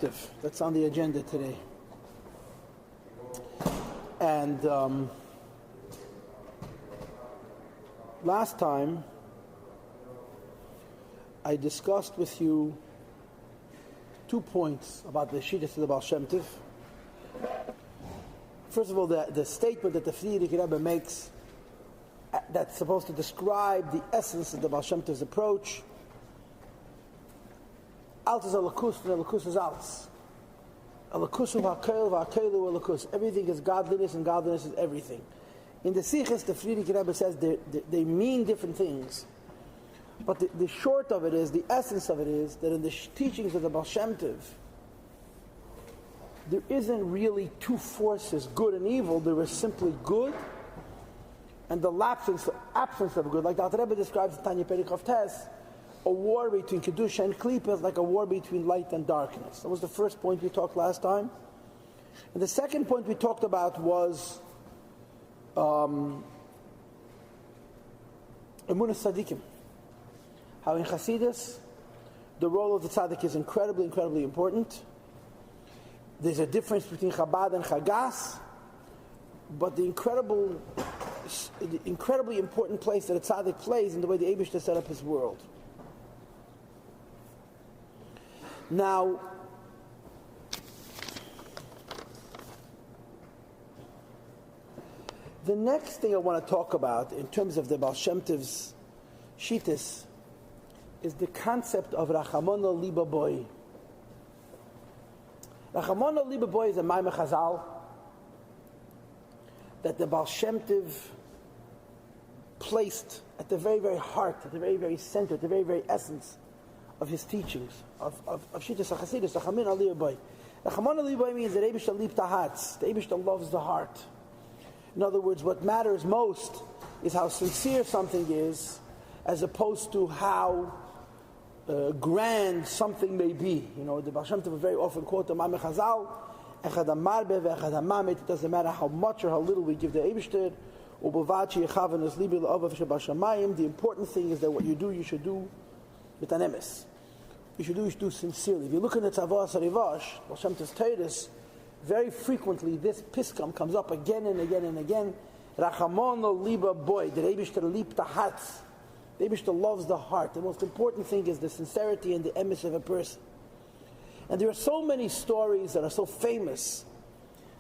Tiv. That's on the agenda today. And last time I discussed with you 2 points about the Shittas of the Baal Shem Tov. First of all, the statement that the Frierdiker Rebbe makes that's supposed to describe the essence of the Baal Shem Tov's approach. Alt is a lakus, and a lakus is alts. A lakus of ha'kel, v'ha'kelu a lakus. Everything is godliness, and godliness is everything. In the Sichos, the Frierdiker Rebbe says they mean different things. But the short of it is, the essence of it is, that in the teachings of the Baal Shem Tov, there isn't really two forces, good and evil. There is simply good and the absence of good. Like the Alter Rebbe describes in Tanya Perek of Tes, a war between Kedusha and Klipa is like a war between light and darkness. That was the first point we talked last time. And the second point we talked about was Emunah Tzadikim. How in Chassidus, the role of the tzaddik is incredibly, incredibly important. There's a difference between Chabad and Chagas, but the incredibly important place that a tzaddik plays in the way the Eibishter set up his world. Now, the next thing I want to talk about in terms of the Baal Shem Tov's Shittas is the concept of Rachamona Liba Boy. Rachamona Liba Boy is a Maimah Chazal that the Baal Shem Tov placed at the very, very heart, at the very, very center, at the very, very essence of his teachings, of Shittas HaChassidus, Rachamona Liba Boy. Rachamona Liba Boy means that Eibishter liebt the hearts. The Eibishter loves the heart. In other words, what matters most is how sincere something is, as opposed to how grand something may be. You know, the Baal Shem Tov will very often quote the Ma'ameh Chazal, Echad HaMarbe ve'echad HaMamet. It doesn't matter how much or how little we give the Eibishter. U'bovachi yechaven es libi le'ovav shebashamayim. The important thing is that what you do, you should do with an emes. You should do sincerely. If you look in the Tzavah Sarivash, Baal Shem Tov's Teres, very frequently this piskam comes up again and again and again. Rachamona Liba Boy, the Eibishter liebt the hearts. The Eibishter loves the heart. The most important thing is the sincerity and the emes of a person. And there are so many stories that are so famous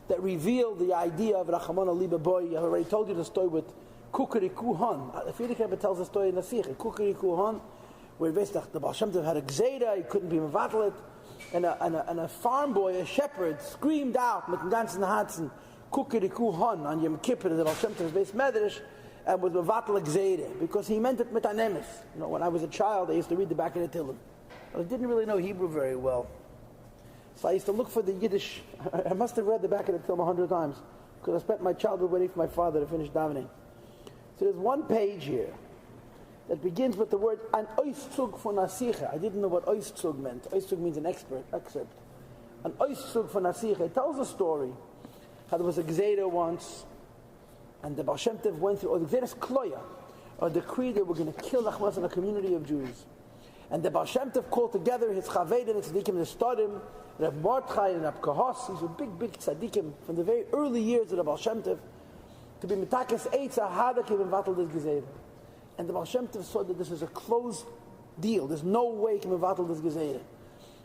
that reveal the idea of Rachamona Liba Boy. I've already told you the story with Kukuriku Han. The Frierdiker Rebbe tells the story in the Sikh. Kukuriku Han, where the Baal Shem Tov had a gzeira, he couldn't be mevatel, and a farm boy, a shepherd, screamed out mit dem ganzen Herzen, Kukuriku Han, on Yom Kippur, the Baal Shem Tov's base medrash, and was mevatel gzeira, because he meant it mit an emes. You know, when I was a child, I used to read the back of the Tillim, but I didn't really know Hebrew very well. So I used to look for the Yiddish. I must have read the back of the Tillim 100 times, because I spent my childhood waiting for my father to finish davening. So there's one page here that begins with the word an oiszug von Nasicha. I didn't know what oiszug meant. Oiszug means an excerpt. An oiszug von Nasicha. It tells a story how there was a gzeira once, and the Baal Shem Tov went through, or the gzeiras kloya, or decree that we're going to kill Achmas in a community of Jews. And the Baal Shem Tov called together his chavedim and tzaddikim, the Stodim, Reb Mordechai and Reb Kahos. These were big tzaddikim from the very early years of the Baal Shem Tov, to be mitakes eitza hadakim and vatal this gzeira. And the Baal Shem Tov saw that this was a closed deal. There's no way he can mevatel this gezeira.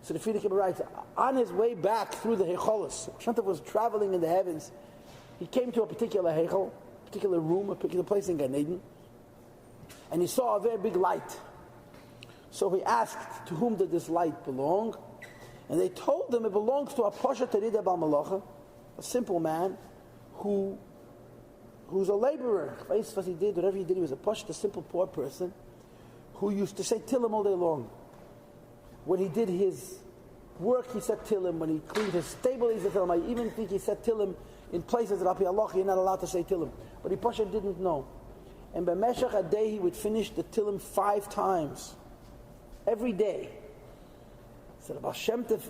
So the Frierdiker writes, on his way back through the Heicholos, Baal Shem Tov was traveling in the heavens. He came to a particular Heichol, a particular room, a particular place in Gan Eden, and he saw a very big light. So he asked, to whom did this light belong? And they told him it belongs to a Pasha Terida Bal Malacha, a simple man who's a laborer. What he did, whatever he did, he was a Pasha, a simple poor person who used to say Tillim all day long. When he did his work, he said Tillim. When he cleaned his stable, he said Tillim. I even think he said Tillim in places that Api Allah, you're not allowed to say Tillim. But he Pasha didn't know. And by Meshach a day, he would finish the Tillim 5 times. Every day. So the Baal Shem Tov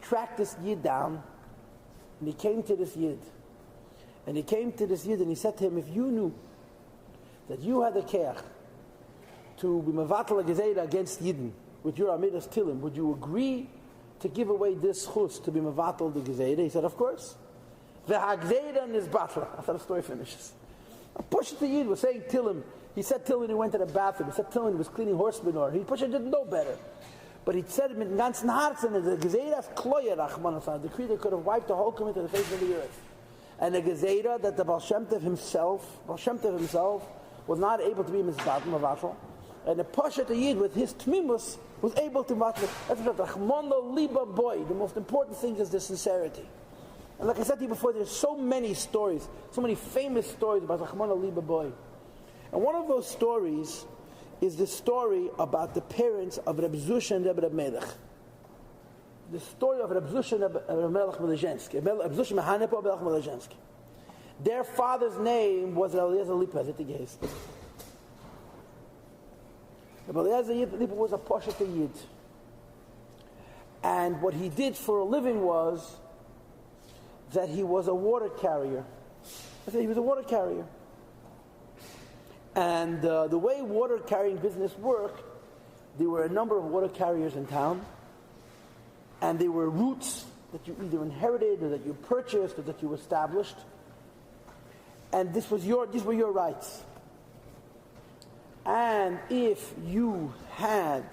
tracked this Yid down, and he came to this Yid. And he came to this Yid and he said to him, if you knew that you had the keach to be mevatel a gezeira against Yidden with your Amidas Tillim, would you agree to give away this chus to be mevatel the gezeira? He said, of course. The hagzeira is batla. That's how the story finishes. Pusha the Yid was saying Tillim. He said Tillim he went to the bathroom. He said Tillim was cleaning horse manure. He Pusha didn't know better. But he said mit ganzen Herzen, the gezeira kloya rachman asad. The creator could have wiped the whole community to the face of the earth. And the gezeira that the Baal Shem Tov himself was not able to be mevatel. And the Pusha the Yid with his tmimus was able to mevatel. That's what Rachmana liba boy. The most important thing is the sincerity. And like I said to you before, there's so many stories, so many famous stories about Rachmana liba boy. And one of those stories is the story about the parents of Reb Zusha and Reb Melech. The story of Reb Zusha and Reb Melech Melezhensky. Reb Zusha Mehanepo and Melech Melezhensky. Their father's name was Eliezer Lipa. Eliezer Lipa was a Poshet Yid. And what he did for a living was that he was a water carrier. I said he was a water carrier. And the way water carrying business worked, there were a number of water carriers in town, and there were routes that you either inherited or that you purchased or that you established. And these were your rights. And if you had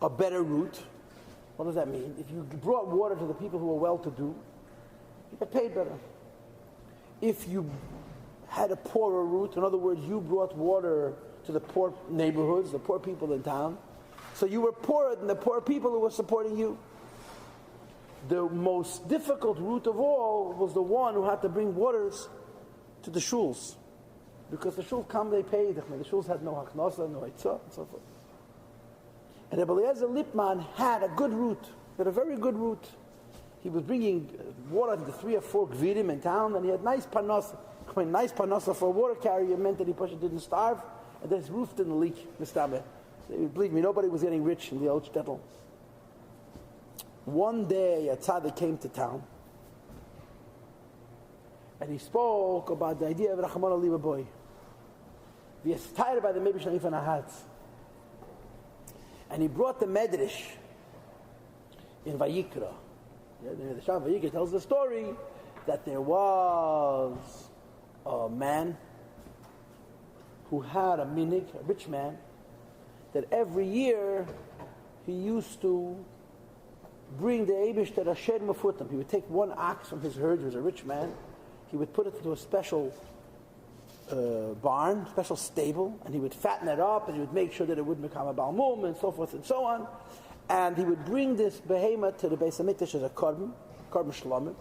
a better route, what does that mean? If you brought water to the people who were well-to-do, you get paid better. If you had a poorer route, in other words, you brought water to the poor neighborhoods, the poor people in town, so you were poorer than the poor people who were supporting you. The most difficult route of all was the one who had to bring waters to the shuls, because the shuls come, they paid. The shuls had no haknasa, no eitzah, and so forth. And Rebbe Eliezer Lipman had a good route, had a very good route. He was bringing water to 3 or 4 gvirim in town, and he had nice panasa. When nice panasa for a water carrier meant that he didn't starve, and his roof didn't leak. Believe me, nobody was getting rich in the old shtetl. One day, a tzaddik came to town, and he spoke about the idea of Rachmana liba boy. He was tired by the Mebish Hanifan Ahatz. And he brought the Medrash in Vayikra. The Shah Vayikra tells the story that there was a man who had a minig, a rich man, that every year he used to bring the Eibush to Rasher Mefutam. He would take one ox from his herd, he was a rich man, he would put it into a special barn, special stable, and he would fatten it up, and he would make sure that it wouldn't become a balmum, and so forth and so on. And he would bring this behemoth to the Beis HaMikdash as a korban shlomim.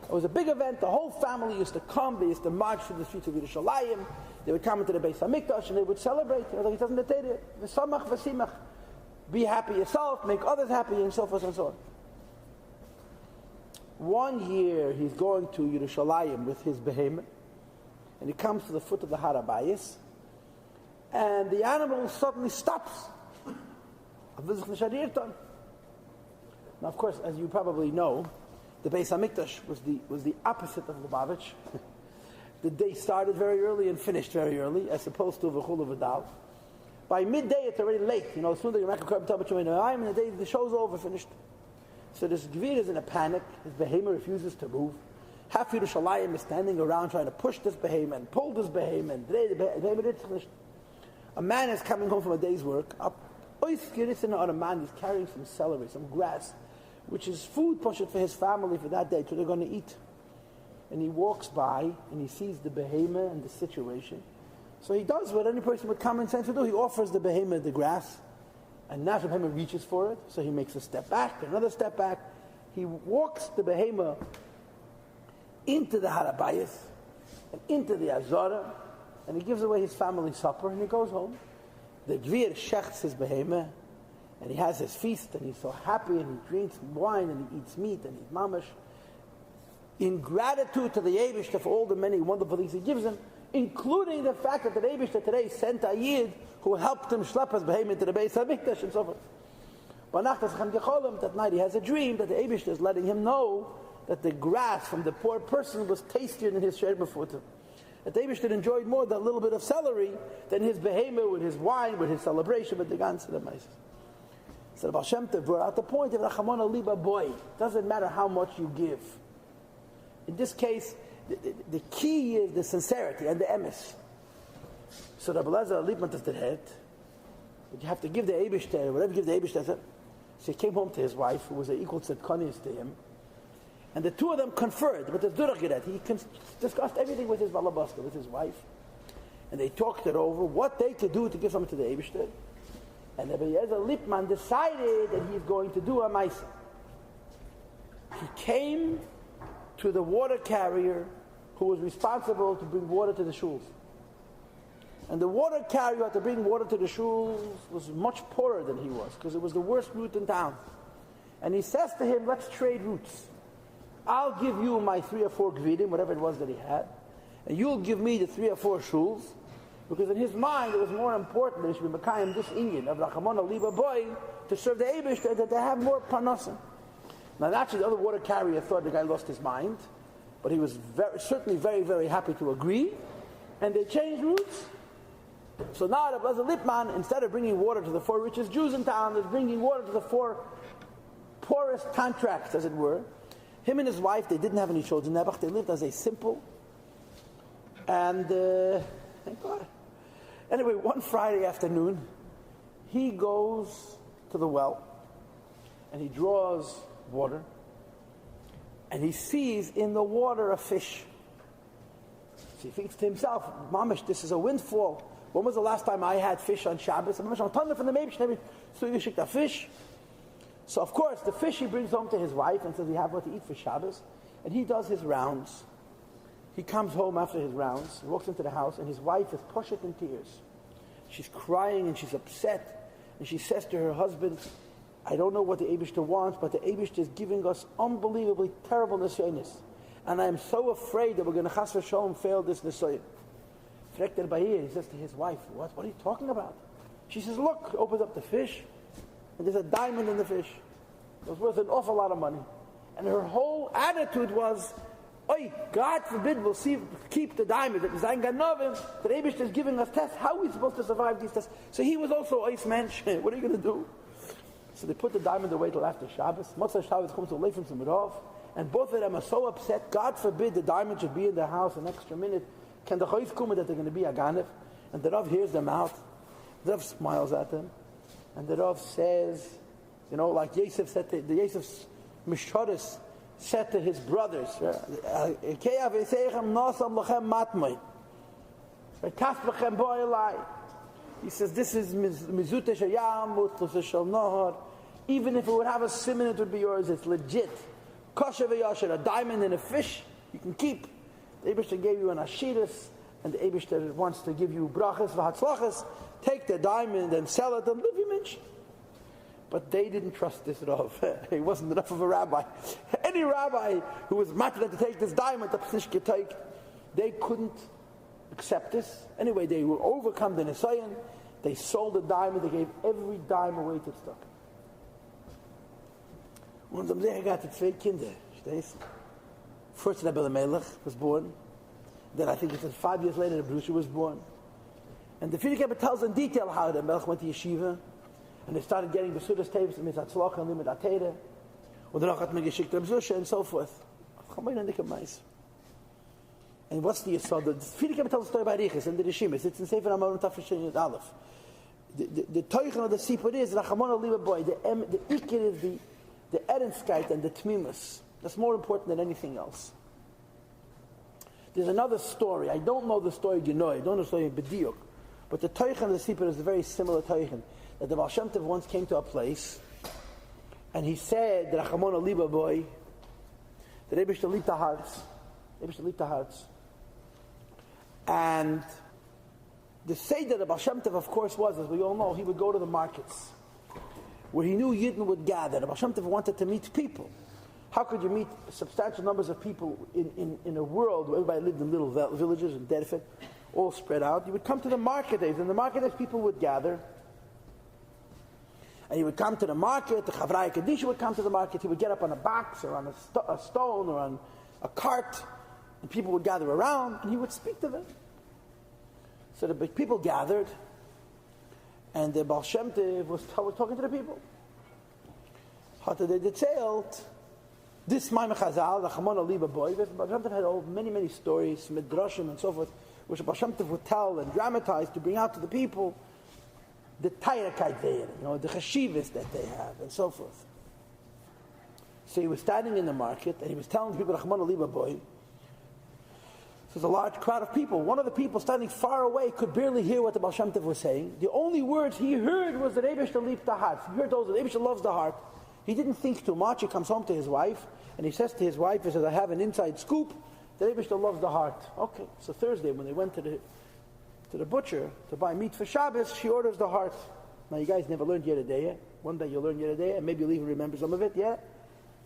It was a big event. The whole family used to come. They used to march through the streets of Yerushalayim. They would come into the Beis HaMikdash, and they would celebrate. Like it doesn't dictate it. V'samach v'simach. Be happy yourself, make others happy, and so forth and so on. One year, he's going to Yerushalayim with his behemoth, and he comes to the foot of the Har HaBayis, and the animal suddenly stops. Now, of course, as you probably know, the Beis HaMikdash was the opposite of Lubavitch. The day started very early and finished very early, as opposed to V'chul V'dal. By midday, it's already late. As soon as you're and the day the show's over, finished. So this Gvir is in a panic. His behemoth refuses to move. Half Yerushalayim is standing around trying to push this behemoth and pull this behemoth. And today the behemoth is finished. A man is coming home from a day's work. A man is carrying some celery, some grass, which is food pushed for his family for that day, so they're going to eat. And he walks by and he sees the behemoth and the situation. So he does what any person with common sense would do. He offers the behemoth the grass, and now the behemoth reaches for it. So he makes a step back, another step back. He walks the behemoth into the Har HaBayis and into the Azara, and he gives away his family supper, and he goes home. The Gvir shechts his behemoth, and he has his feast, and he's so happy, and he drinks wine, and he eats meat, and he's mamash. In gratitude to the Eibishter for all the many wonderful things he gives him, including the fact that the Eibishter today sent a Yid who helped him schlep his behemoth to the Beis HaMikdash and so forth. That night he has a dream that the Eibishter is letting him know that the grass from the poor person was tastier than his sherbet food. That the Eibishter enjoyed more that little bit of celery than his behemoth with his wine, with his celebration, with the ganze the mice. So the Baal Shem Tov brought out the point of Rachamon Liba boy. Doesn't matter how much you give. In this case, the key is the sincerity and the emes. So Rabbi Elazar Liebman does the head, but you have to give the Eibishter, whatever you give the Eibishter. So he came home to his wife, who was an equal tzedkonis to him, and the two of them conferred. But the Durach he discussed everything with his balabasta, with his wife, and they talked it over what they could do to give something to the Eibishter. And Rabbi Elazar Liebman decided that he's going to do a ma'isa. He came to the water carrier who was responsible to bring water to the shuls. And the water carrier who had to bring water to the shuls was much poorer than he was, because it was the worst route in town. And he says to him, let's trade routes. I'll give you my 3 or 4 gvidim, whatever it was that he had, and you'll give me the 3 or 4 shuls, because in his mind it was more important that he should be Mekayim this Indian of Rachamon Liba boy to serve the Eibishter, that they have more parnasim. Now naturally the other water carrier thought the guy lost his mind, but he was certainly very, very happy to agree, and they changed routes. So now Rabbi Elazar Liebman, instead of bringing water to the 4 richest Jews in town, is bringing water to the 4 poorest contracts, as it were. Him and his wife, they didn't have any children. They lived as a simple. And thank God. Anyway, one Friday afternoon, he goes to the well, and he draws water, and he sees in the water a fish. So he thinks to himself, Mamish, this is a windfall. When was the last time I had fish on Shabbos? I'm from the Meibsh, so you should have fish. So of course, the fish he brings home to his wife and says, we have what to eat for Shabbos. And he does his rounds. He comes home after his rounds, walks into the house, and his wife is pushed in tears. She's crying and she's upset. And she says to her husband, I don't know what the Eibishter wants, but the Eibishter is giving us unbelievably terrible nisyonis. And I am so afraid that we're going to chas v'sholom fail this nisyonis. He says to his wife, what are you talking about? She says, look, opens up the fish, and there's a diamond in the fish. It was worth an awful lot of money. And her whole attitude was, Oy, God forbid we'll keep the diamond. That the Eibishter is giving us tests. How are we supposed to survive these tests? So he was also ois mensch. What are you going to do? So they put the diamond away till after Shabbos. Motzei Shabbos comes away from Simurov, and both of them are so upset. God forbid the diamond should be in their house an extra minute. Can the Chayz come that they're going to be a ganef? And the Rav hears them out. The Rav smiles at them, and the Rav says, like Yosef said to the Yosef's Mishoris said to his brothers, he says, this is Mizute Shayam, Mutlu Shal Nahar. Even if it would have a simon, it would be yours. It's legit. Kosher v'yasher, a diamond and a fish, you can keep. The Eibishter gave you an Ashidus, and the Eibishter wants to give you brachas v'hatzlachas. Take the diamond and sell it and live you mention. But they didn't trust this Rav. He wasn't enough of a rabbi. Any rabbi who was matter to take this diamond, they couldn't accept this. Anyway, they were overcome the Nisayan. They sold the diamond. They gave every dime away to stock. Und am Lehrer hatte 2 Kinder. First Rebbe Melech was born. Then I think it's 5 years later the Brusha was born. And the Frierdiker tells in detail how the Melech went to yeshiva. And they started getting the Sudas tapes, and Mitzvah and Limit Ateda. Und danach hat man geschickt Reb Zusha and so forth. And what's the Yisod? The Frierdiker tells the story about Riches and the Rishimis. It's in Sefer Amorim Tafshin Yud Aleph. The Teuchen of the Sipur is Rachamon Liba boy. The Ikir is the Erenskite and the Tmimus. That's more important than anything else. There's another story. I don't know the story I don't know the story in B'diuk. But the Teuchen of the Sipur is a very similar Teuchen. That the Baal Shem Tov once came to a place, and he said, the Rachamon Liba boy, the Eibishter liebt the hearts. And the Seder of the Baal Shem Tov, of course, was, as we all know, he would go to the markets, where he knew Yidden would gather. The Baal Shem Tov wanted to meet people. How could you meet substantial numbers of people in a world where everybody lived in little villages and Derfet, all spread out? You would come to the market days, and the market days people would gather. And he would come to the market, the Chavraya Kadisha would come to the market, he would get up on a box or on a stone or on a cart, and people would gather around, and he would speak to them. So the people gathered, and the Baal Shem Tov was talking to the people. Hatte they detailed this Maimon Chazal, the Chamon Aliba boy. Baal Shem Tov had many stories, midrashim and so forth, which Baal Shem Tov would tell and dramatize to bring out to the people the Tayrakait there, the Chashivas that they have, and so forth. So he was standing in the market, and he was telling the people, the Chamon Aliba boy, there's a large crowd of people. One of the people standing far away could barely hear what the Baal Shem Tov was saying. The only words he heard was that Eibishter liebt the heart. He heard those, that Eibishter loves the heart. He didn't think too much. He comes home to his wife, and he says to his wife, he says, I have an inside scoop that Eibishter loves the heart. Okay, so Thursday when they went to the butcher to buy meat for Shabbos, she orders the heart. Now you guys never learned Yeridea. One day you'll learn Yeridea, and maybe you'll even remember some of it, yeah?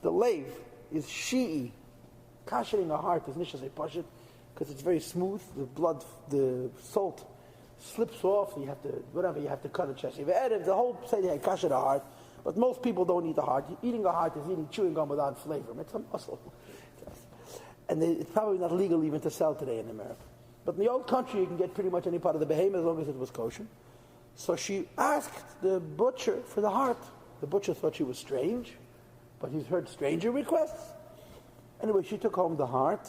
The lave is shi'i. Kashering a heart is nishas a pashit, because it's very smooth. The blood, the salt slips off. You have to cut a chest. The whole say they kasher the heart, but most people don't eat the heart. Eating a heart is eating chewing gum without flavor. It's a muscle, and it's probably not legal even to sell today in America. But in the old country, you can get pretty much any part of the behemoth as long as it was kosher. So she asked the butcher for the heart. The butcher thought she was strange, but he's heard stranger requests. Anyway, she took home the heart.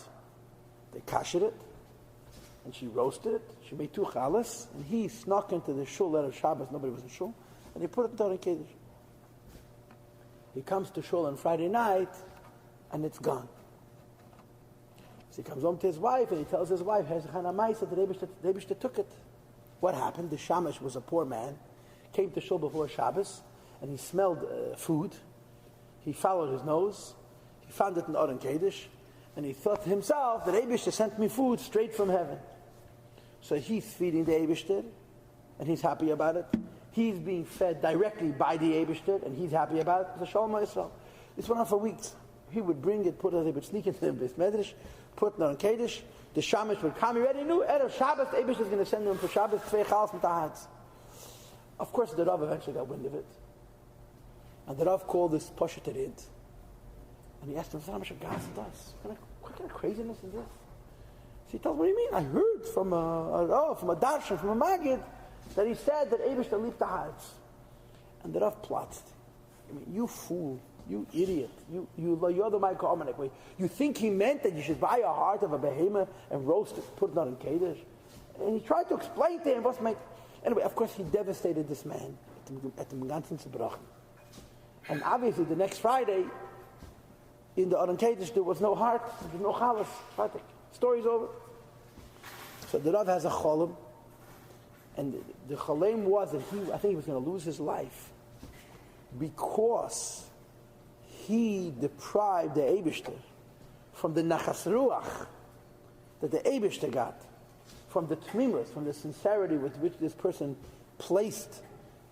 They kashed it, and she roasted it. She made 2 chalas, and he snuck into the shul out of Shabbos. Nobody was in shul, and he put it in Kiddush. He comes to shul on Friday night, and it's gone. So he comes home to his wife, and he tells his wife, "Here's Chanamaisa, the Rebbe took it." What happened? The shamash was a poor man, came to shul before Shabbos, and he smelled food. He followed his nose. He found it in Oren Kiddush. And he thought to himself that Eibishter sent me food straight from heaven. So he's feeding the Eibishter, and he's happy about it. He's being fed directly by the Eibishter, and he's happy about it. The Shalom Yisrael. This went on for weeks. He would bring it, put it, they would sneak into the Beis Medrash, put it on Kiddush. The Shamish would come. He already knew at Shabbos, the Eibishter is going to send him for Shabbos 2 chalas mit tahatz. Of course, the Rav eventually got wind of it. And the Rav called this Poshet Rid. And he asked him, how much a gas it does? What kind of craziness is this? So he tells, what do you mean? I heard from a darshan, from a magid, that he said that Eibishter liebt the heart. And the Rav plots. I mean, you fool, you idiot, you're the Michael Almanac way. You think he meant that you should buy a heart of a behemoth and roast it, put it on in Kiddush? And he tried to explain to him what's my... Anyway, of course, he devastated this man at the Ganzen Zerbrochen. And obviously, the next Friday, in the Oren Kiddush, there was no heart, there was no chalas. Story's over. So the Rav has a cholim, and the cholim was that I think he was going to lose his life because he deprived the Eibishter from the nachas ruach that the Eibishter got, from the tmimus, from the sincerity with which this person placed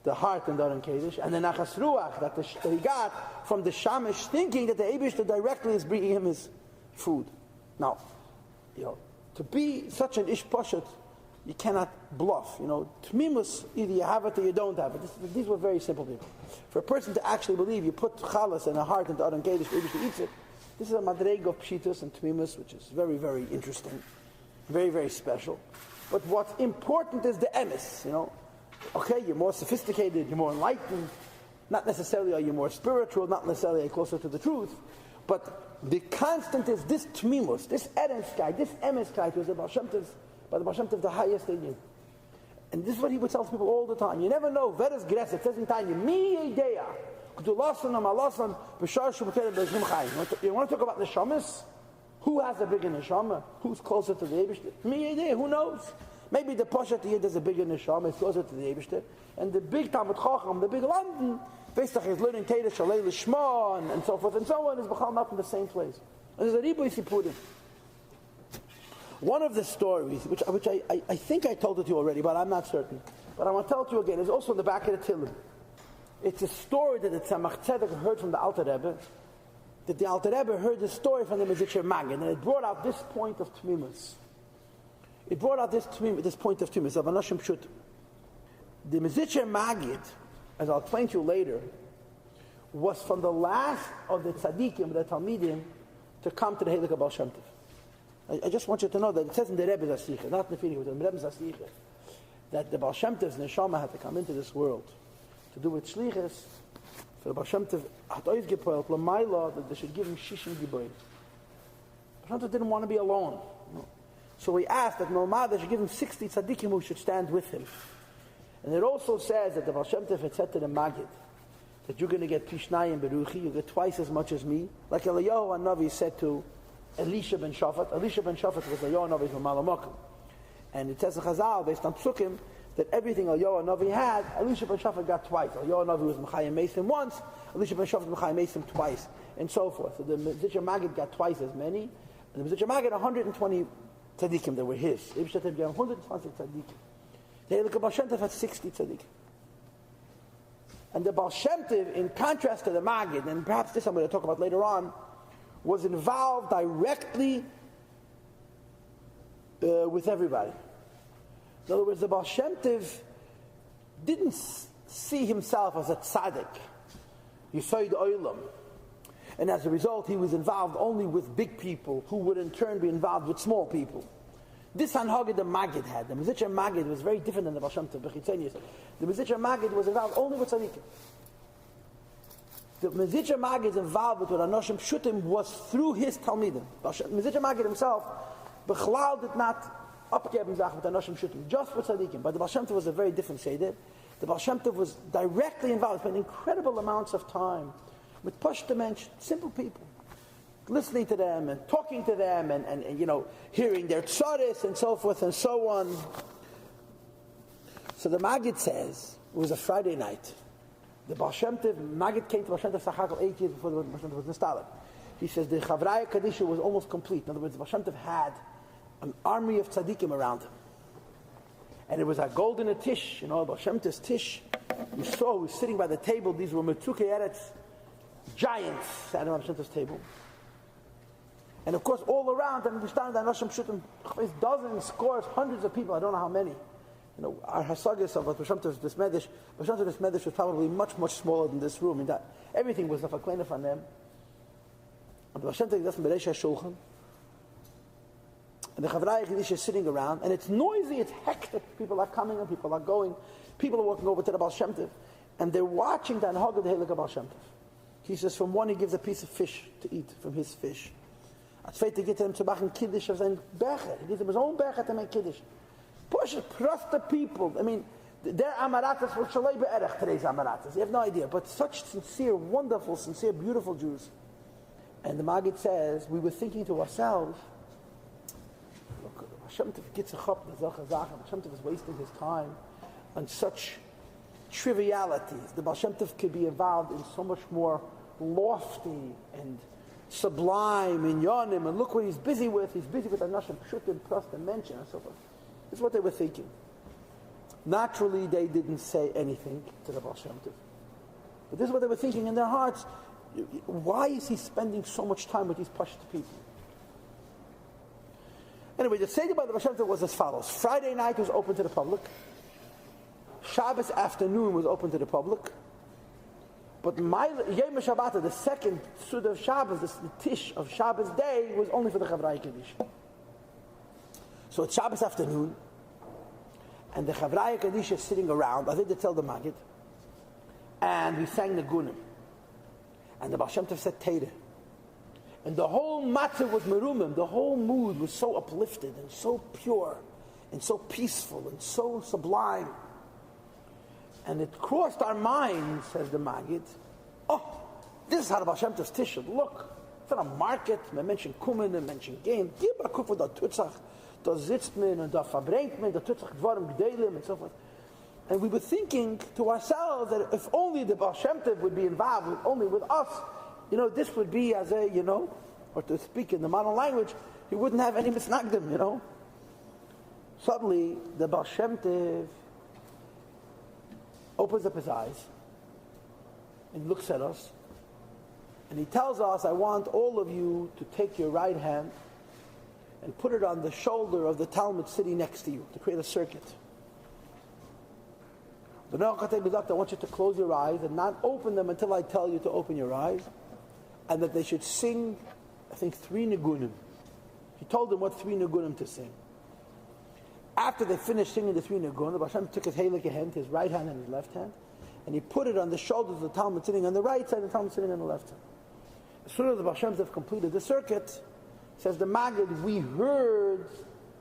the heart in the Oren Kiddush, and the nachas ruach that he got from the shamish thinking that the Eibishter directly is bringing him his food. Now, to be such an ish poshet, you cannot bluff. Tmimus, either you have it or you don't have it. These were very simple people. For a person to actually believe, you put chalas and a heart into Oren Kiddush, the Eibishter eats it. This is a madreg of pshitus and tmimus, which is very, very interesting, very, very special. But what's important is the emes. Okay, you're more sophisticated, you're more enlightened. Not necessarily are you more spiritual, not necessarily are you closer to the truth. But the constant is this tmimus, this erenskite, this emeskite was the Baal Shem Tov, the highest in you. And this is what he would tell people all the time. You never know. Vedas Gres, it says in Tanya, mi idea. You want to talk about neshamas? Who has a bigger neshama? Who's closer to the Eibishter? Mi idea, who knows? Maybe the Poshet here does a bigger neshama, is closer to the Eibishter. And the big Talmud Chacham, the big London, Pesach is learning Kiddush, Shalei Lishma, and so forth and so on, is B'chal not in the same place. And there's a Riboy Sipurim. One of the stories, which I think I told it to you already, but I'm not certain. But I want to tell it to you again, is also in the back of the Tillim. It's a story that the Tzemach Tzedek heard from the Alter Rebbe, that the Alter Rebbe heard the story from the Yiddisher Neshama, and it brought out this point of Tmimus. It brought out this point of Tmimus, of Anashim Pshut. The Yiddisher Neshama, as I'll explain to you later, was from the last of the tzaddikim, the talmidim, to come to the Heilig of Baal Shem Tov. I just want you to know that it says in the Rebbe's Asicha, not in the feeling, but in the Rebbe's Asicha, that the Baal Shem Tov's neshama had to come into this world to do with shlichus So the Baal Shem Tov had always gepoilt l'mayla that they should give him shishim giboim. Baal Shem Tov didn't want to be alone. No. So he asked that Nomad should give him 60 tzaddikim who should stand with him. And it also says that the Baal Shem Tov had said to the Maggid that you're going to get Pishnayim Beruchi, you get twice as much as me. Like Eliyahu HaNavi said to Elisha ben Shaphat. Elisha ben Shaphat was Eliyahu HaNavi from Malamakim. And it says in Chazal, based on Psukim, that everything Eliyahu HaNavi had, Elisha ben Shaphat got twice. Eliyahu HaNavi was Mechayim Mesim once, Elisha ben Shaphat was Mechayim Mesim twice, and so forth. So the Yiddisher Maggid got twice as many, and the Yiddisher Maggid 120 tzaddikim that were his. Yiddisher Tov got 120 tzaddikim. The Baal Shem Tov had 60 tzaddikim. And the Baal Shem Tov, in contrast to the Maggid, and perhaps this I'm going to talk about later on, was involved directly with everybody. In other words, the Baal Shem Tov didn't see himself as a tzaddik, Yisoid Olam. And as a result, he was involved only with big people who would in turn be involved with small people. This Hanhagid the Maggid had. The Yiddisher Maggid was very different than the Baal Shem Tov. The Yiddisher Maggid was involved only with tzaddikim. The Yiddisher Maggid's involved with Anoshim Shutim was through his Talmidim. Yiddisher Maggid himself, Bechlal did not upgeben Zach with Anoshim Shutim, just for tzaddikim. But the Baal Shem Tov was a very different Seder. The Baal Shem Tov was directly involved, spent incredible amounts of time with Pashta Mensch, simple people, listening to them and talking to them and you know, hearing their tzaddis and so forth and so on. So the Maggid says, it was a Friday night. The Baal Shem Tov, Maggid came to Baal Shem Tov Sachakel 8 years before the Baal Shem Tov was installed. He says the Chavraya Kadisha was almost complete. In other words, Baal Shem Tov had an army of tzaddikim around him. And it was a golden tish, you know, Baal Shem Tov's tish. You saw who was sitting by the table. These were Metzukei Eretz, giants sat on Baal Shem Tov's table. And of course, all around them, dozens, scores, hundreds of people. I don't know how many. You know, our Hasagis of Baal Shem Tov's Desmedish, Baal Shem Tov's Desmedish was probably much, much smaller than this room. That everything was of a kleiner from them. And the Baal Shem Tov doesn't Bereish HaShulchan. And the Chavraya Yiddisher is sitting around, and it's noisy, it's hectic. People are coming and people are going. People are walking over to the Baal Shem Tov, and they're watching the Anhag of the Heilige Baal Shem Tov. He says, from one he gives a piece of fish to eat from his fish. Als tweede geht hem zu machen Kiddush of sein Becher. He gives him his own Becher to make Kiddush. Push it, trust the people. I mean, their Amaratas were Shalei Be'erech, today's Amaratas. You have no idea. But such sincere, wonderful, sincere, beautiful Jews. And the Maggid says, we were thinking to ourselves, look, Hashem Tov gets a chop, Hashem Tov is wasting his time on such trivialities. The Baal Shem Tov could be involved in so much more lofty and sublime in Yonim, and look what he's busy with. He's busy with Anoshim Pshutim, plus the mention, and so forth. This is what they were thinking. Naturally, they didn't say anything to the Baal Shem Tov. But this is what they were thinking in their hearts. Why is he spending so much time with these Pashto people? Anyway, the Seder by the Baal Shem Tov was as follows. Friday night was open to the public. Shabbos afternoon was open to the public. But Yom Shabbat, the second Suda of Shabbos, the Tish of Shabbos day, was only for the Chavraya Kadisha. So it's Shabbos afternoon, and the Chavraya Kadisha is sitting around. I think they tell the Maggid, and we sang the Gunim, and the Baal Shem Tov said Teireh, and the whole matzah was merumim. The whole mood was so uplifted and so pure and so peaceful and so sublime. And it crossed our minds, says the Maggid, oh, this is how the Baal Shem Tov's Tish should look. It's not a market. We mention Kumen, we mention game. Gib a kuf da tutzach, da sitzt man und da verbringt man, da tutzach dvarim g'deilim, and so forth. And we were thinking to ourselves that if only the Baal Shem Tov would be involved only with us, you know, this would be as a, you know, or to speak in the modern language, he wouldn't have any misnagdim, you know. Suddenly, the Baal Shem Tov opens up his eyes and looks at us, and he tells us, I want all of you to take your right hand and put it on the shoulder of the Talmud sitting next to you to create a circuit. I want you to close your eyes and not open them until I tell you to open your eyes, and that they should sing, I think, 3 nigunim. He told them what 3 nigunim to sing. After they finished singing the 3 nigunim, the Baal Shem took his heilige hand, his right hand and his left hand, and he put it on the shoulders of the Talmud sitting on the right side, and the Talmud sitting on the left side. As soon as the Baal Shem Tov completed the circuit, says the Maggid, we heard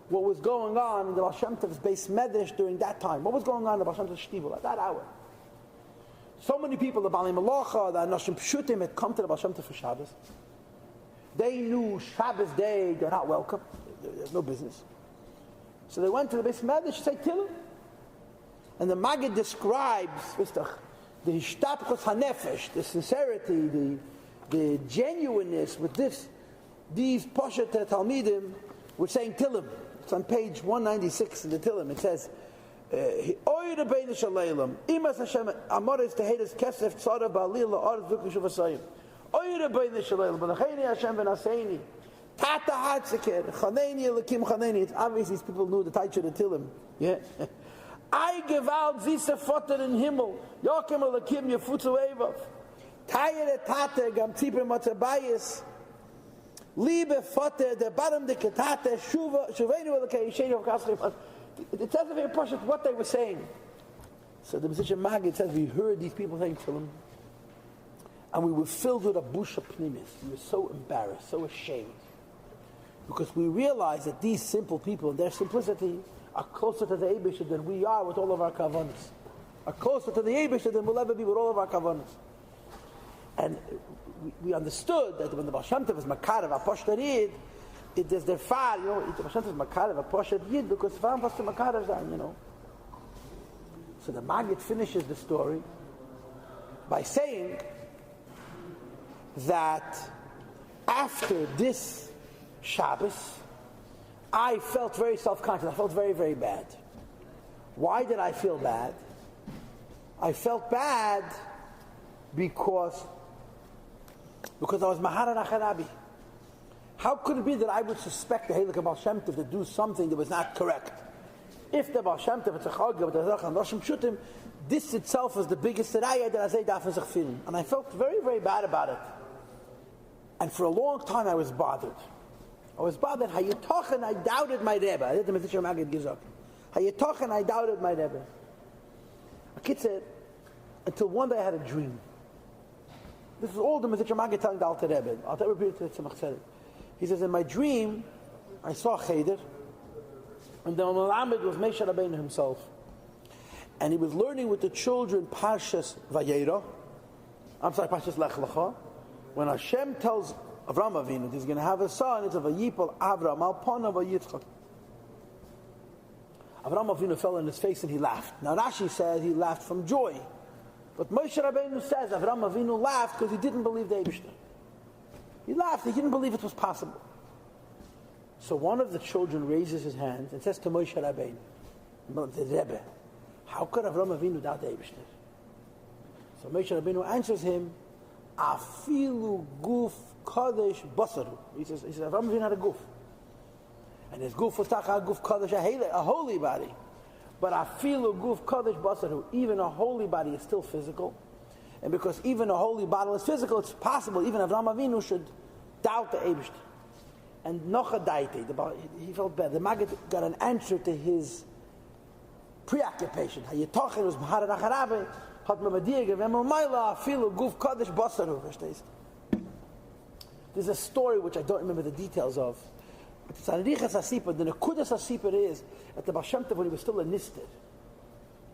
what was going on in the Baal Shem Tov's Beis Medrash during that time. What was going on in the Baal Shem Tov's Shtibel at that hour? So many people, the Baalei Malacha, the Anashim Pshutim, had come to the Baal Shem Tov for Shabbos. They knew Shabbos day, they're not welcome. There's no business. So they went to the Beis Medrash to say Tillim. And the Maggid describes the Hishtapchus HaNefesh, the sincerity, the genuineness with these Poshet Talmidim were saying Tillim. It's on page 196 in the Tillim. It says, Oy Rabbeinu Shalom, Imas Hashem Amoris Tehedes Kesef Tzara Ba'alil La'aretz V'Kushuv Hasayim. Oy Rabbeinu Shalom, B'Lacheini Hashem V'Naseini, Tata Hatzeker, Chaneini Elikim Chaneini. It's obvious these people knew the Taich of the Tillim. Yeah. I give out Zisa Fotter in Himmel, Yokim Elikim Yefutzu Evav, Tayere Tate Gam Tzipre Matzabayis, Liebe Fotter, the bottom the Ketate, Shuveinu Elikim Yisheni of Kaschim. It tells very important what they were saying. So the Mesicher Maggid says we heard these people saying Tillim, and we were filled with a busha pnimis. We were so embarrassed, so ashamed, because we realized that these simple people, their simplicity, are closer to the Eibusher than we are with all of our kavanas. Are closer to the Eibusher than we'll ever be with all of our kavanas. And we understood that when the Baal Shem Tov is Makarev, Aposhet Yid, it is their far, the Baal Shem Tov is Makarev, Aposhet Yid, because Varam was to Makarev Zan, So the Maggid finishes the story by saying that after this Shabbos, I felt very self-conscious. I felt very, very bad. Why did I feel bad? I felt bad because I was Maharan Acharabi. How could it be that I would suspect the Heilige Baal Shem Tov to do something that was not correct? If the Baal Shem Tov, it's a Chag, but the Roshim Pshutim, this itself is the biggest Tzaraya that I say Daf Zech Filim. And I felt very, very bad about it. And for a long time I was bothered. Hayitochen, I doubted my Rebbe. I did the Mesicher Maggid Gizok. Hayitochen, I doubted my Rebbe. A kid said, until one day I had a dream. This is all the Mesicher Maggid telling the Alter Rebbe. Alter Rebbe repeated it to Tzemach Tzedek. He says, in my dream, I saw a cheder, and the Malamed was Moshe Rabbeinu himself. And he was learning with the children Parshas Vayera. Parshas Lech Lecha. When Hashem tells Avram Avinu that he's going to have a son, it's a Vayipol Avram Alpona Vayitzchak. Avram Avinu fell on his face and he laughed. Now Rashi says he laughed from joy. But Moshe Rabbeinu says Avram Avinu laughed because he didn't believe the Eibishter. He laughed, he didn't believe it was possible. So one of the children raises his hand and says to Moshe Rabbeinu, the Rebbe, how could Avram Avinu doubt the Eibishter? So Moshe Rabbeinu answers him, Afilu guf kadosh basaru. He says Avram Avinu had a guf, and his guf was tacha guf kadosh, a holy body. But afilu guf kadosh basaru, even a holy body is still physical, and because even a holy body is physical, it's possible even Avram Avinu should doubt the Eibishter. And nocha daite, he felt bad. The Maggid got an answer to his preoccupation. Hayitochen was Maharan Acharabe. There's a story which I don't remember the details of. But it's Anrichas HaSipur. The Nekudas HaSipur is that the Baal Shem Tov, when he was still a Nister,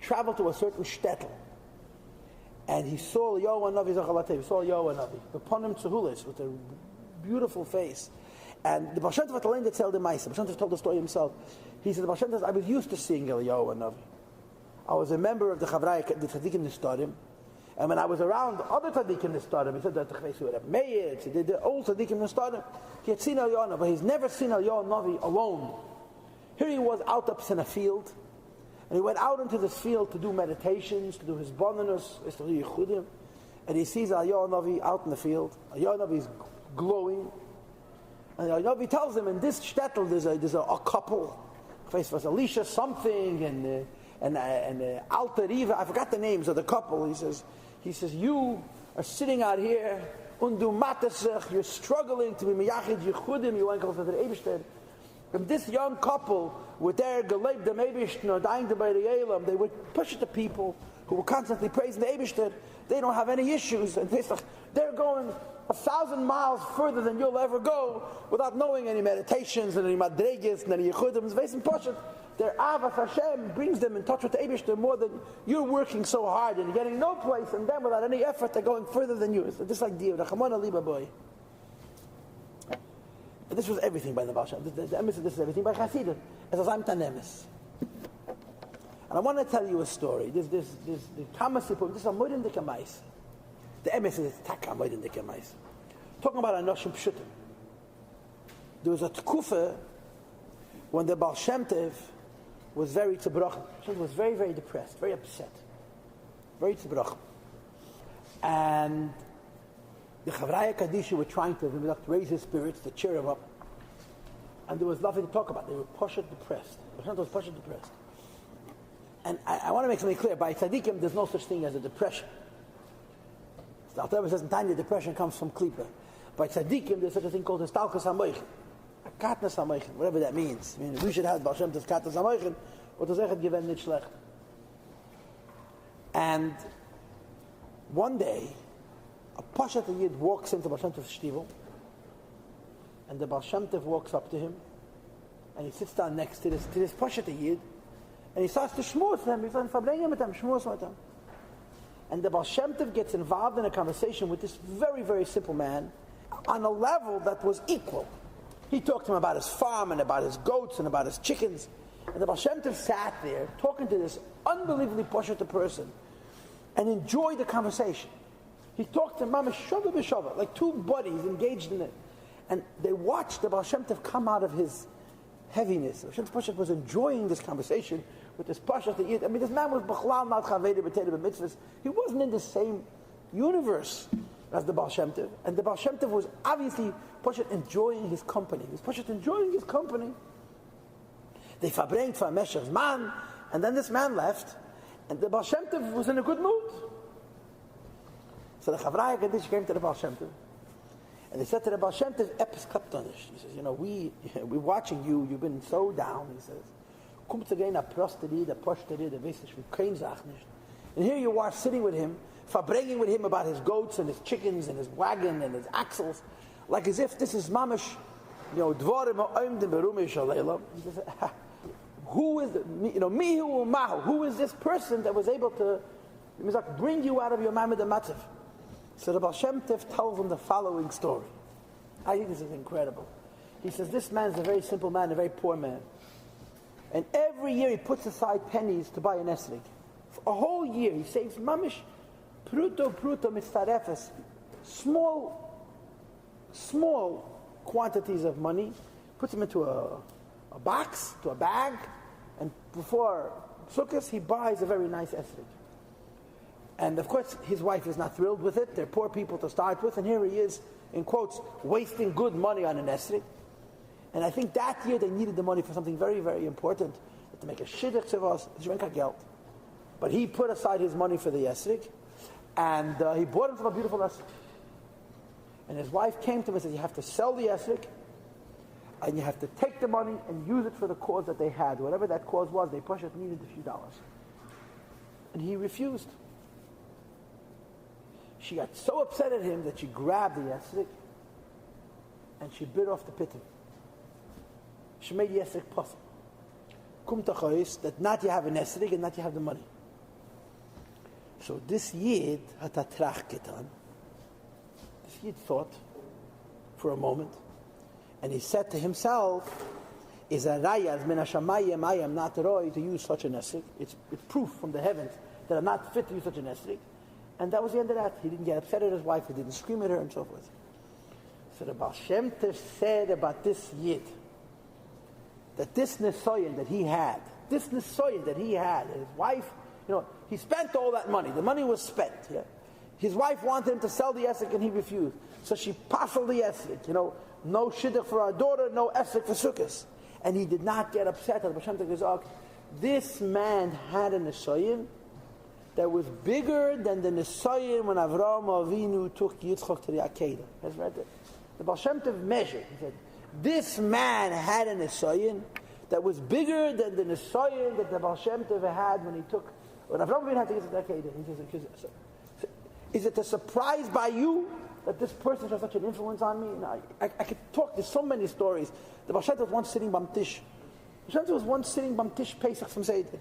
traveled to a certain shtetl. And he saw Yoah Navi, upon him Tzuhulis, with a beautiful face. And the Baal Shem Tov had to learn to tell the Maisa. Baal Shem Tov told the story himself. He said, the Baal Shem Tov, I was used to seeing Yoah Navi. I was a member of the Chavraya, the Tzadikim Nistarim, and when I was around other Tzadikim Nistarim, he said that the Meir, the old Tzadikim Nistarim, he had seen Yoah Navi, but he's never seen Yoah Navi alone. Here he was out up in a field, and he went out into this field to do meditations, to do his bonanus, to do yichudim, and he sees Yoah Navi out in the field. Yoah Navi is glowing, and Yoah Navi tells him, in this shtetl there's a couple, face was Alicia something, and Alter Riva, I forgot the names of the couple. He says, you are sitting out here, undu matesech, you're struggling to be miyachid yichudim, you want to go to the Eibishter. And this young couple, with their geleib the Eibishter, dying to by the Elam, they would push the people who were constantly praising the Eibishter, they don't have any issues. And they're going 1,000 miles further than you'll ever go without knowing any meditations and any madregas and any yichudim. Their Avas Hashem brings them in touch with the Eibishter more than you're working so hard and getting no place, and them without any effort they're going further than you. It's just like the Rachamana Liba boy. This was everything by the Baal Shem. The emes of this is everything by Chassidus. It's as I'm tanemis. And I want to tell you a story. This the Kamasipum. This is a Moedin de Kamais. The emes is Taka Moedin de Kamais. Talking about Anoshim Pshutim. There was a tkufa when the Baal Shem Tov was very tzibrochim. He was very, very depressed, very upset, very tzibrochim. And the Chavraya Kadisha were trying to raise his spirits, to cheer him up. And there was nothing to talk about. They were Pashat depressed. The Baal Shem Tov was Pashat depressed. And I want to make something clear. By tzaddikim, there's no such thing as a depression. The Alter Rebbe says in Tanya, depression comes from klipa. By tzaddikim, there's such a thing called histalkus hamoichin. Katnas hamoichin, whatever that means. I mean, we should have Baal Shem Tov's katnas hamoichin, but das echt given nicht schlecht. And one day, a Pashat Yid walks into Baal Shem Tov's shtivel, and the Baal Shem Tov walks up to him, and he sits down next to this Pashat Yid, and he starts to schmooze him. He's like, verbringen mit him, schmooze mit him. And the Baal Shem Tov gets involved in a conversation with this very, very simple man on a level that was equal. He talked to him about his farm and about his goats and about his chickens. And the Baal Shem Tov sat there talking to this unbelievably poshut person and enjoyed the conversation. He talked to Mama Shava B'Shava, like two buddies engaged in it. And they watched the Baal Shem Tov come out of his heaviness. The Baal Shem Tov was enjoying this conversation with this Pashat Yid. I mean, this man was B'chlal not Chavedi B'Teda B'Mitzvahs. He wasn't in the same universe as the Baal Shem Tov. And the Baal Shem Tov was obviously Pashat enjoying his company. He was Pashat enjoying his company. They verbrengt for a Meshach's man, and then this man left, and the Baal Shem Tov was in a good mood. So the Chavraya Kadish came to the Baal Shem Tov, and they said to the Baal Shem Tov, Epis Kaptonish. He says, we're watching you, you've been so down. He says, Kommt zu gehen a Prosteri, a Posteri, a weiß nicht, wie kein Sach nicht. And here you are sitting with him, verbringing with him about his goats and his chickens and his wagon and his axles, like as if this is mamish, dvorim ha'oim de berumish ha'leilam. He says, who is, mihu u'mahu, who is this person that was able to bring you out of your mamad matzav? So the Baal Shem Tov tells him the following story. I think this is incredible. He says, this man is a very simple man, a very poor man. And every year he puts aside pennies to buy an esrig. For a whole year he saves mamish, pruto mitzarefes, small quantities of money, puts them into a box, to a bag, and before Sukkot he buys a very nice esrig. And of course his wife is not thrilled with it. They're poor people to start with, and here he is, in quotes, wasting good money on an esrig. And I think that year they needed the money for something very, very important, to make a shidduch to us, geld. But he put aside his money for the esrig, and he bought himself a beautiful esrig. And his wife came to him and said, you have to sell the esrig, and you have to take the money and use it for the cause that they had. Whatever that cause was, they pushed it, needed a few dollars. And he refused. She got so upset at him that she grabbed the esrig, and she bit off the pitin. She made the esrig possible. Kum tachayis, that not you have an esrig and not you have the money. So this Yid had a trach getan. This Yid thought for a moment, and he said to himself, is a raya min hashamayim, I am not roy to use such an esrig. It's proof from the heavens that I'm not fit to use such an esrig. And that was the end of that. He didn't get upset at his wife, he didn't scream at her, and so forth. So the Baal Shem Tov said about this Yid, that this Nisoyan that he had, and his wife, he spent all that money. The money was spent. Yeah? His wife wanted him to sell the esek and he refused. So she parceled the esek. No shidduch for our daughter, no esek for sukkahs. And he did not get upset. This man had a Nisoyan that was bigger than the Nisoyan when Avraham Avinu took Yitzchak to the Akedah. That's right there. The Baal Shem Tov measured. He said, this man had a Nisoyan that was bigger than the Nisoyan that the Baal Shem Tov had when he took When Avram Avinu had to get to that Kedar, he says, is it a surprise by you that this person has such an influence on me? And I could talk, there's so many stories. The Baal Shem Tov was once sitting Bam Tish. The Baal Shem Tov was once sitting Bam Tish Pesach from Seder.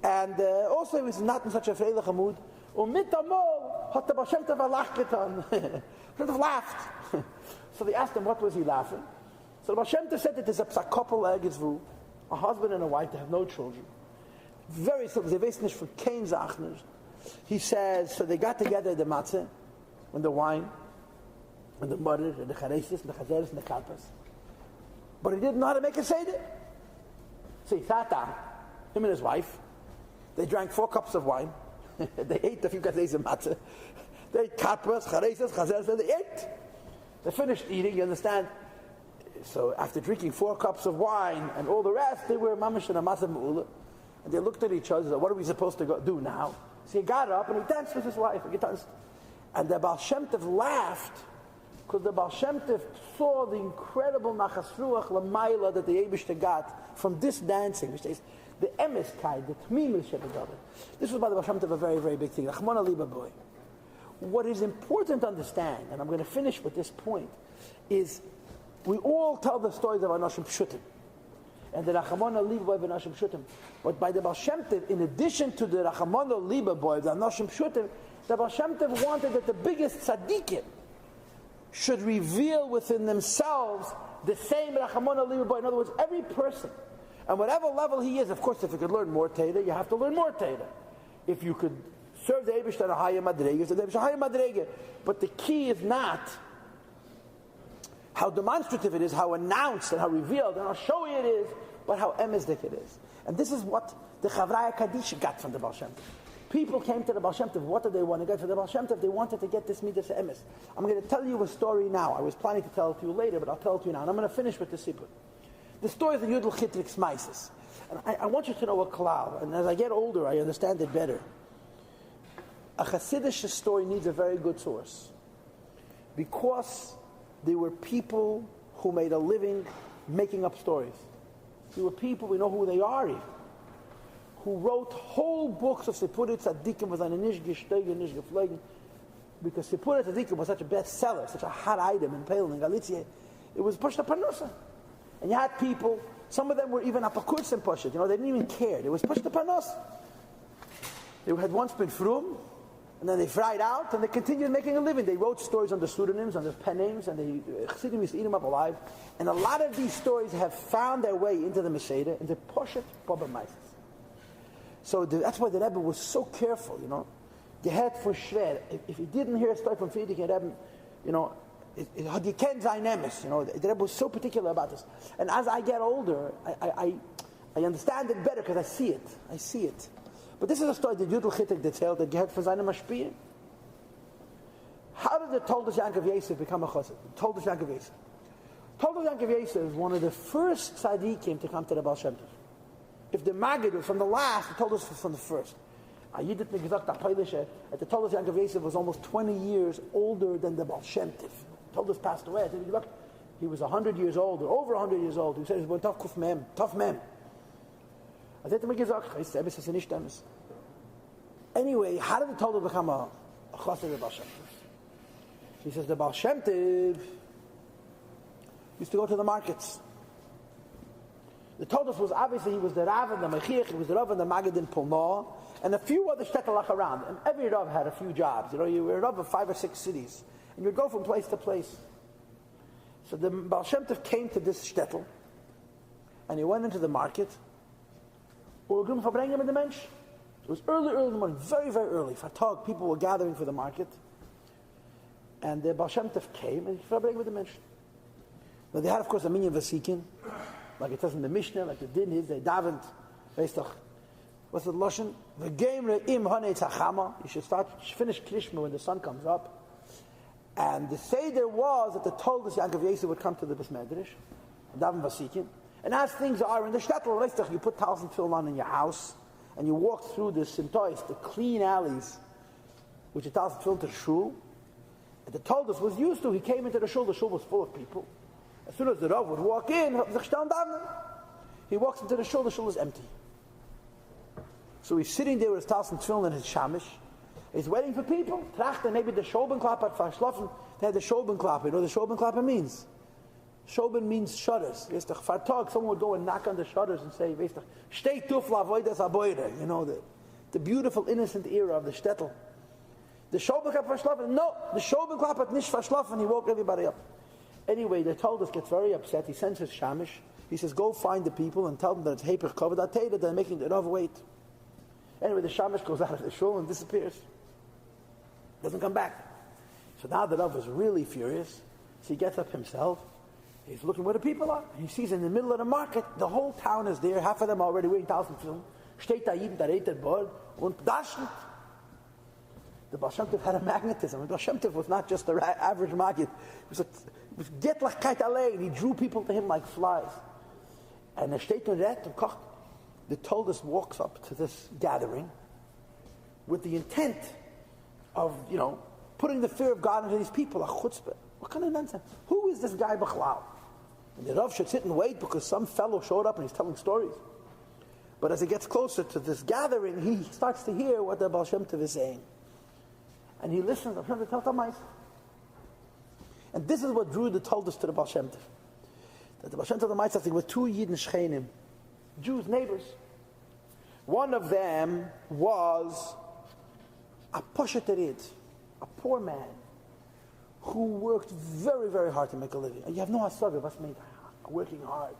And also he was not in such a freilich mood. Mit amol hat the Baal Shem Tov lacht getan. Baal Shem Tov laughed. So they asked him, what was he laughing? So the Baal Shem Tov said that there's a couple, a husband and a wife, they have no children. Very simple. They wissen nicht von kein Sach nicht. He says, so they got together the matzah, and the wine, and the butter, and the charesis, and the chazeres, and the kalpas. But he didn't know how to make a seder. So he sat down, him and his wife. They drank 4 cups of wine. They ate a few kazeres of matzah. They ate kalpas, charesis, chazeres, and they ate. They finished eating, you understand? So after drinking 4 cups of wine and all the rest, they were mamish and a matzah me'ula. And they looked at each other and said, what are we supposed to do now? So he got up and he danced with his wife. And the Baal Shem Tov laughed because the Baal Shem Tov saw the incredible nachas ruach l'mayla that the Eibishter got from this dancing, which is the emes kai, the tmimil shebedavit. This was by the Baal Shem Tov a very, very big thing. Rachmana liba boy. What is important to understand, and I'm going to finish with this point, is we all tell the stories of Anoshim Pshutim. And the Rachamona Liba Boy V'Anoshim Pshutim. But by the Baal Shem Tov, in addition to the Rachamona Liba Boy, the Anoshim Pshutim, the Baal Shem Tov wanted that the biggest tzaddikim should reveal within themselves the same Rachamona Liba Boy. In other words, every person, and whatever level he is, of course, if you could learn more Teda, you have to learn more Teda. If you could serve the Eibush at a higher madrega, so the Eibush a higher madrega. But the key is not how demonstrative it is, how announced and how revealed and how showy it is, but how emesdik it is. And this is what the Chavraya Kaddish got from the Baal Shem Tov. People came to the Baal Shem Tov. What did they want to get from the Baal Shem Tov? They wanted to get this midas emes. I'm going to tell you a story now. I was planning to tell it to you later, but I'll tell it to you now. And I'm going to finish with the sipur. The story of the Yudel Chitrik's Maisis. And I want you to know a klal. And as I get older, I understand it better. A Chassidus story needs a very good source. Because there were people who made a living making up stories. There were people, we know who they are even, who wrote whole books of Sipurit Tzadikim with an Inish Geshtegen, Inish Geflogen, because Sipurit Tzadikim was such a bestseller, such a hot item in Pelin and Galicia. It was pushed up Panusa. And you had people, some of them were even Apakurs and Pushet, they didn't even care. It was pushed up Panusa. They had once been frum, and then they fried out, and they continued making a living. They wrote stories under pseudonyms, under pen names, and the Chassidim used to eat them up alive. And a lot of these stories have found their way into the Masada, into Poshet Baba Maisis. So that's why the Rebbe was so careful, You had for Shred. If he didn't hear a story from Friedrich and Rebbe, it had you can't dynamics, The Rebbe was so particular about this. And as I get older, I understand it better because I see it. But this is a story that Yudel Chittik detailed that Gehet for seine Mashpiyah. How did the Toldos Yankov Yosef become a chassid? Toldos Yankov Yosef. Toldos Yankov Yosef is one of the first tzaddikim to come to the Baal Shem Tov. If the Maggid was from the last, the Toldos was from the first. Yidit Megazak Tapoilishe, at the Toldos Yankov Yosef was almost 20 years older than the Baal Shem Tov. Toldos passed away. He was 100 years old, or over 100 years old. He said he was tough mem. I said to him, anyway, how did the Toldos become a chassid of the Baal Shem Tov? He says the Baal Shem Tov used to go to the markets. The Toldos was obviously, he was the Rav and the Mechiach, he was the Rav and the Maggid in Pulmah, and a few other shtetl around. And every Rav had a few jobs. You were a Rav of 5 or 6 cities. And you would go from place to place. So the Baal Shem Tov came to this shtetl, and he went into the market. It was early in the morning, very, very early. Fatag, people were gathering for the market. And the Baal Shem Tov came, and he verbring with the mensch. Now they had, of course, a minyan vasikin, like it says in the Mishnah, like the din is, they davened, what's the Lashon? You should finish Krishma when the sun comes up. And the Seder was that the Toldos Yankov Yosef would come to the Bais Medrash, daven vasikin. And as things are in the shtetl, you put towels and tefillin in your house, and you walk through the sintois, the clean alleys, which are towels and tefillin to the shul. And the Toldos was used to. He came into the shul was full of people. As soon as the Rav would walk in, he walks into the shul is empty. So he's sitting there with his Talmud Tefillin and his Shamish. He's waiting for people. Trachten maybe the Schobenklapper verschlafen. They had the Schobenklapper. You know what the Schobenklapper means? Schoben means shutters. Someone would go and knock on the shutters and say, Steh tuf lavoidas aboire. You know, the beautiful, innocent era of the shtetl. The Schobenklapper verschlafen? No, the Schobenklapper hat nicht verschlafen. He woke everybody up. Anyway, the Talmud gets very upset. He sends his Shamish. He says, go find the people and tell them that it's Hepech Kavod HaTeira, they're making it overweight. Anyway, the Shamish goes out of the shul and disappears. Doesn't come back. So now the Rav is really furious. So he gets up himself. He's looking where the people are. He sees in the middle of the market, the whole town is there. Half of them are already wearing Talmud Tefillin. Steht da jeden, der redet Bord und daschen. The Baal Shem Tov had a magnetism. The Baal Shem Tov was not just an average maggid. It was Getlachkeit allein. He drew people to him like flies. And the steht und redt und kocht. The Toldus walks up to this gathering with the intent of, putting the fear of God into these people. A chutzpah. What kind of nonsense? Who is this guy B'chlal? And the Rav should sit and wait because some fellow showed up and he's telling stories. But as he gets closer to this gathering, he starts to hear what the Baal Shem Tov is saying. And he listens to the Baal Shem Tov. And this is what drew the Toldus to the Baal Shem Tov. That the Baal Shem Tov said there were two Yidden Shchenim, Jews, neighbors. One of them was a posheterid, a poor man, who worked very, very hard to make a living. And you have no hasaga, what's mean working hard.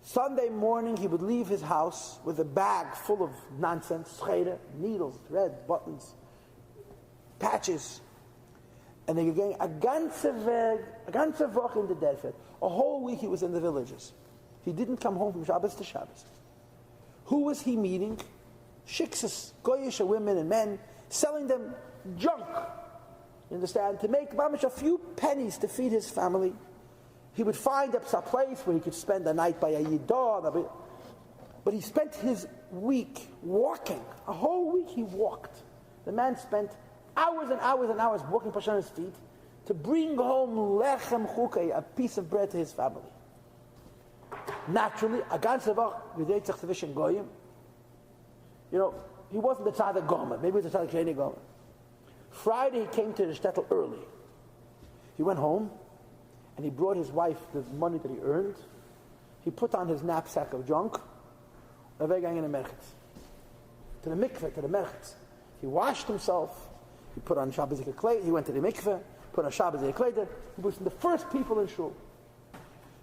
Sunday morning, he would leave his house with a bag full of nonsense, schere, needles, thread, buttons, patches. And they were going a ganze Woche in the desert. A whole week he was in the villages. He didn't come home from Shabbos to Shabbos. Who was he meeting? Shiksus, goyish women and men, selling them junk. You understand? To make mamish a few pennies to feed his family. He would find a place where he could spend the night by a yiddah. But he spent his week walking. A whole week he walked. The man spent hours and hours and hours walking on his feet to bring home lechem chukei, a piece of bread to his family. Naturally, a ganze Woche, with zwischen goyim. He wasn't the tzaddik gomer. Maybe he was the tzaddik sheni gomer. Friday he came to the shtetl early. He went home and he brought his wife the money that he earned. He put on his knapsack of junk. To the mikveh, to the merchetz. He washed himself. He put on Shabbos Kleider. He went to the mikveh, put on Shabbos Kleider. He was the first people in shul.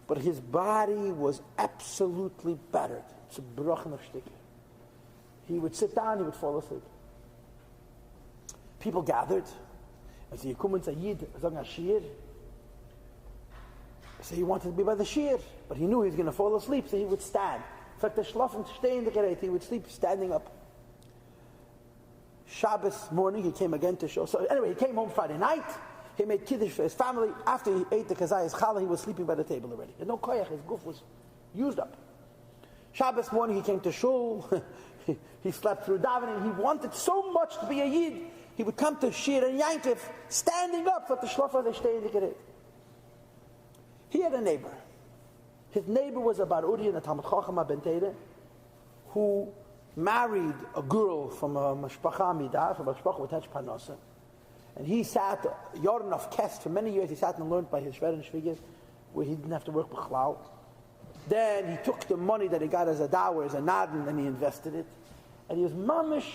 But his body was absolutely battered. It's a brochen of shtick. He would sit down, he would fall asleep. People gathered. And so you come and say, Yid, sagen a shir. So he wanted to be by the shir, but he knew he was going to fall asleep, so he would stand. In fact, the schlafen stehen the gerät, he would sleep standing up. Shabbos morning, he came again to show. So anyway, he came home Friday night. He made kiddush for his family. After he ate the kazayas challah, he was sleeping by the table already. There's no koyach, his guf was used up. Shabbos morning, he came to shul. He slept through davening. He wanted so much to be a yid. He would come to shir and yankiv, standing up for the shlofa they stay in the gerät. He had a neighbor. His neighbor was a bar uri and a Talmud Chacham ben Teire, who married a girl from a mashpacha midah, from a mashpacha with hech parnasa. And he sat, Yorn of Kest, for many years he sat and learned by his shver and shvigas, where he didn't have to work b'chlal. Then he took the money that he got as a dower, as a naden, and he invested it. And he was mamish,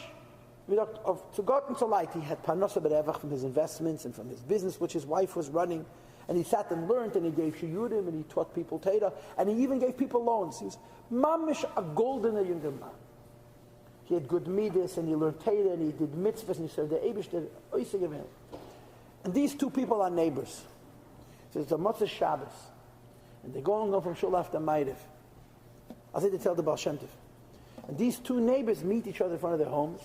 to God and so light. He had parnasa berevach from his investments and from his business, which his wife was running. And he sat and learned, and he gave shiyurim, and he taught people Torah, and he even gave people loans. He was mamish a golden younger man. He had good midas, and he learned Torah, and he did mitzvahs, and he served the Eibishter. And these two people are neighbors. So it's a Motzei Shabbos, and they're going on from shul after Ma'ariv. I think they tell the Baal Shem Tov. And these two neighbors meet each other in front of their homes.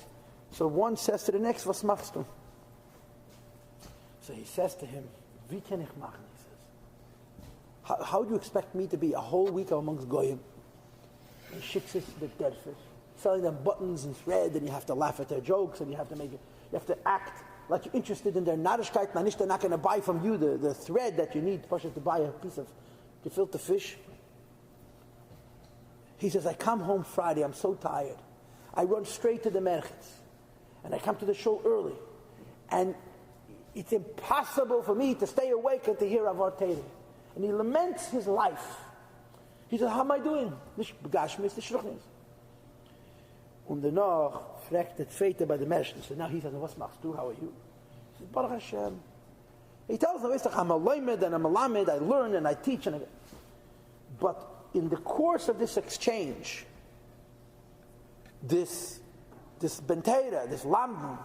So one says to the next, "Was machst du?" So he says to him, "Wie kann ich machen?" He says, "How do you expect me to be a whole week amongst goyim?" And shiksis the dead fish, selling them buttons and thread, and you have to laugh at their jokes, and you have to act like you're interested in their narishkeit. Manish, they're not going to buy from you the thread that you need to buy a piece of gefilte fish. He says, "I come home Friday. I'm so tired. I run straight to the merchitz. And I come to the shul early. And it's impossible for me to stay awake and to hear Avar Torah. And he laments his life. He says, how am I doing? Nicht begashmis, nicht schruchnis. Und danach fragt der Zweite bei der Merchitz. So now he says, was machst du? How are you? He says, Baruch Hashem. He tells them, I'm a loimed and I'm a lamed, I learn and I teach. But in the course of this exchange, this bentera, this lamdan,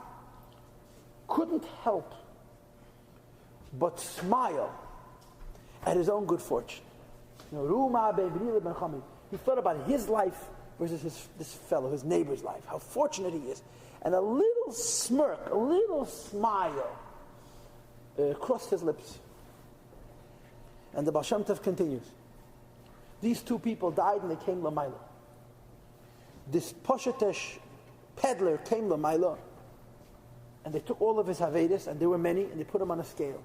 couldn't help but smile at his own good fortune. He thought about his life versus this fellow, his neighbor's life, how fortunate he is. And a little smirk, a little smile crossed his lips. And the Baal Shem Tov continues. These two people died and they came Lamaila. This Poshetesh peddler came Lamaila, and they took all of his Havedis, and there were many, and they put them on a scale.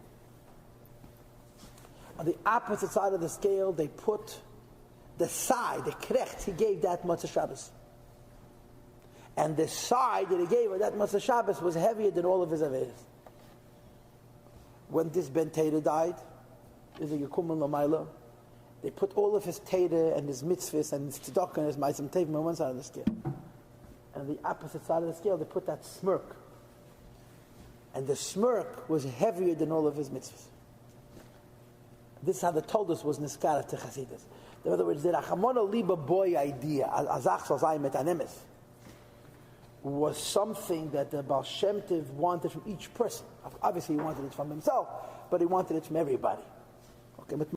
On the opposite side of the scale, they put the side, the krecht he gave that Motzei Shabbos. And the side that he gave that Motzei Shabbos was heavier than all of his Havedis. When this Ben Teda died, is a Yekum and Lamaila, they put all of his Teda and his mitzvahs and his tzedakah and his ma'asim tevim on one side of the scale. And on the opposite side of the scale, they put that smirk. And the smirk was heavier than all of his mitzvahs. This is how the Toldus was niskara to Chassidus. In other words, the Rachamona Liba boy idea, Azach Taazov Imo, was something that the Baal Shem Tov wanted from each person. Obviously, he wanted it from himself, but he wanted it from everybody. Okay, but